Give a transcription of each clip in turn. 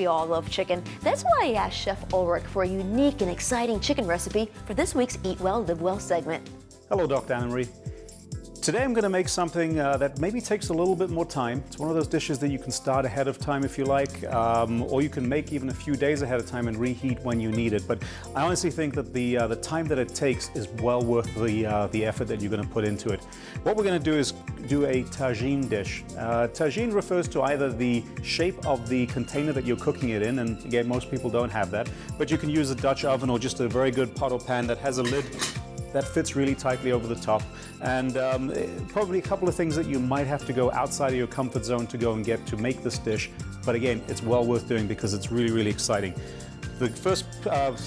we all love chicken. That's why I asked Chef Ulrich for a unique and exciting chicken recipe for this week's Eat Well, Live Well segment. Hello, Dr. Anna-Marie. Today I'm going to make something that maybe takes a little bit more time. It's one of those dishes that you can start ahead of time if you like, or you can make even a few days ahead of time and reheat when you need it. But I honestly think that the time that it takes is well worth the effort that you're going to put into it. What we're going to do is do a tagine dish. Tagine refers to either the shape of the container that you're cooking it in, and again, most people don't have that, but you can use a Dutch oven or just a very good pot or pan that has a lid that fits really tightly over the top, and probably a couple of things that you might have to go outside of your comfort zone to go and get to make this dish, but again, it's well worth doing because it's really, really exciting. The first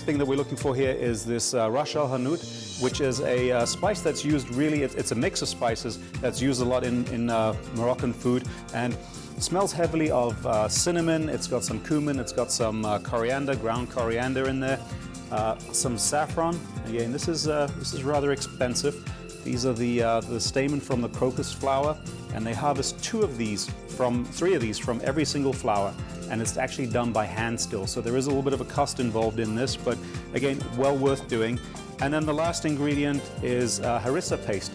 thing that we're looking for here is this Ras al Hanout, which is a spice that's used really, it's a mix of spices that's used a lot in Moroccan food, and it smells heavily of cinnamon. It's got some cumin, it's got some coriander, ground coriander in there. Some saffron. Again, this is rather expensive. These are the stamen from the crocus flower, and they harvest three of these from every single flower, and it's actually done by hand still. So there is a little bit of a cost involved in this, but again, well worth doing. And then the last ingredient is harissa paste.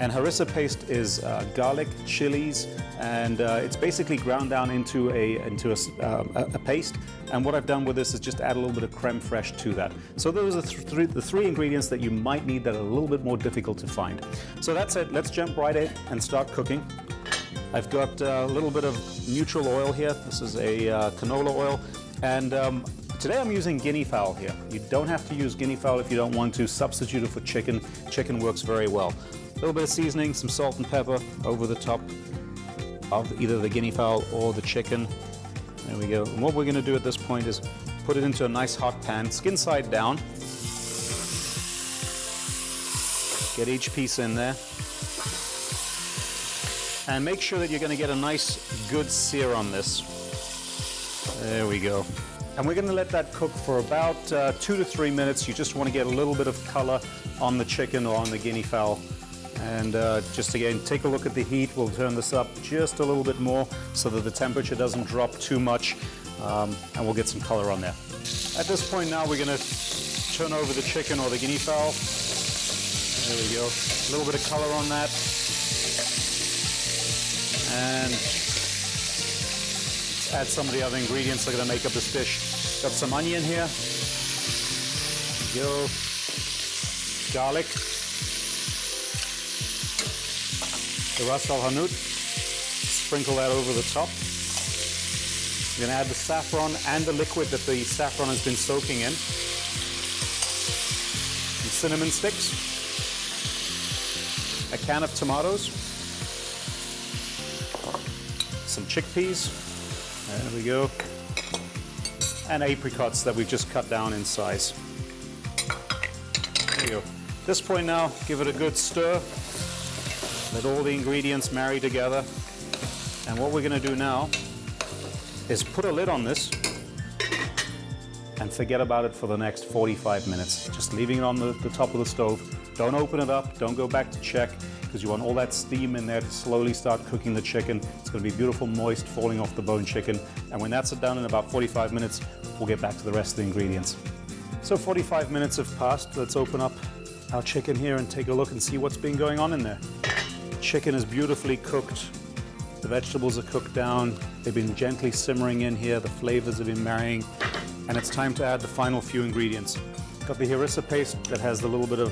And harissa paste is garlic, chilies, and it's basically ground down into a paste. And what I've done with this is just add a little bit of creme fraiche to that. So those are the three ingredients that you might need that are a little bit more difficult to find. So that's it. Let's jump right in and start cooking. I've got a little bit of neutral oil here. This is a canola oil, and today I'm using guinea fowl here. You don't have to use guinea fowl if you don't want to. Substitute it for chicken. Chicken works very well. A little bit of seasoning, some salt and pepper over the top of either the guinea fowl or the chicken. There we go. And what we're going to do at this point is put it into a nice hot pan, skin side down. Get each piece in there. And make sure that you're going to get a nice, good sear on this. There we go. And we're going to let that cook for about 2 to 3 minutes. You just want to get a little bit of color on the chicken or on the guinea fowl. And just again, take a look at the heat. We'll turn this up just a little bit more so that the temperature doesn't drop too much, and we'll get some color on there. At this point now, we're going to turn over the chicken or the guinea fowl. There we go. A little bit of color on that. And let's add some of the other ingredients that are going to make up this dish. Got some onion here. There we go. Garlic. The Ras al Hanout, sprinkle that over the top. You're going to add the saffron and the liquid that the saffron has been soaking in. Some cinnamon sticks. A can of tomatoes. Some chickpeas. There we go. And apricots that we've just cut down in size. There you go. At this point now, give it a good stir. Let all the ingredients marry together. And what we're going to do now is put a lid on this and forget about it for the next 45 minutes. Just leaving it on the top of the stove. Don't open it up. Don't go back to check, because you want all that steam in there to slowly start cooking the chicken. It's going to be beautiful, moist, falling off the bone chicken. And when that's done in about 45 minutes, we'll get back to the rest of the ingredients. So 45 minutes have passed. Let's open up our chicken here and take a look and see what's been going on in there. Chicken is beautifully cooked. The vegetables are cooked down. They've been gently simmering in here. The flavors have been marrying. And it's time to add the final few ingredients. Got the harissa paste that has a little bit of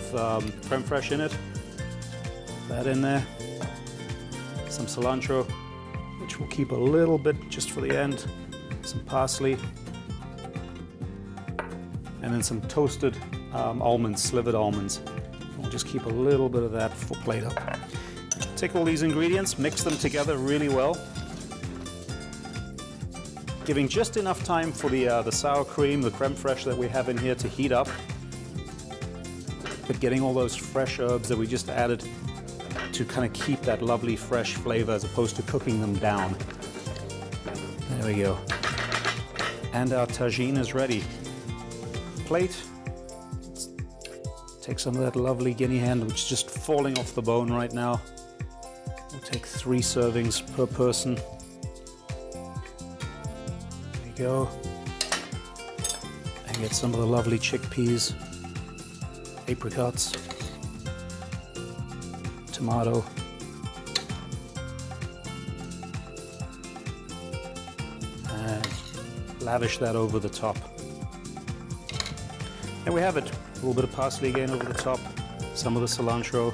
creme fraiche in it. Put that in there. Some cilantro, which we'll keep a little bit just for the end. Some parsley. And then some toasted almonds, slivered almonds. We'll just keep a little bit of that for plate up. Take all these ingredients, mix them together really well, giving just enough time for the sour cream, the creme fraiche that we have in here to heat up, but getting all those fresh herbs that we just added to kind of keep that lovely fresh flavor as opposed to cooking them down. There we go. And our tagine is ready. Plate. Let's take some of that lovely guinea hen, which is just falling off the bone right now. We'll take 3 servings per person. There we go. And get some of the lovely chickpeas, apricots, tomato, and lavish that over the top. And we have it. A little bit of parsley again over the top, some of the cilantro,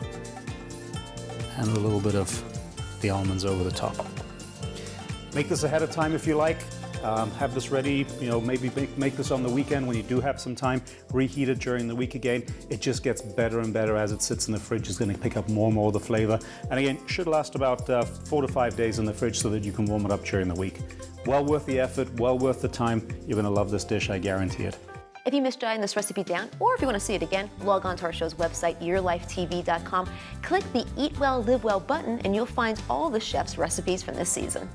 and a little bit of the almonds over the top. Make this ahead of time if you like. Have this ready, maybe make this on the weekend when you do have some time. Reheat it during the week again. It just gets better and better as it sits in the fridge. It's going to pick up more and more of the flavor. And again, should last about 4 to 5 days in the fridge so that you can warm it up during the week. Well worth the effort, well worth the time. You're going to love this dish, I guarantee it. If you missed jotting this recipe down, or if you want to see it again, log on to our show's website, yourlifetv.com. Click the Eat Well, Live Well button, and you'll find all the chef's recipes from this season.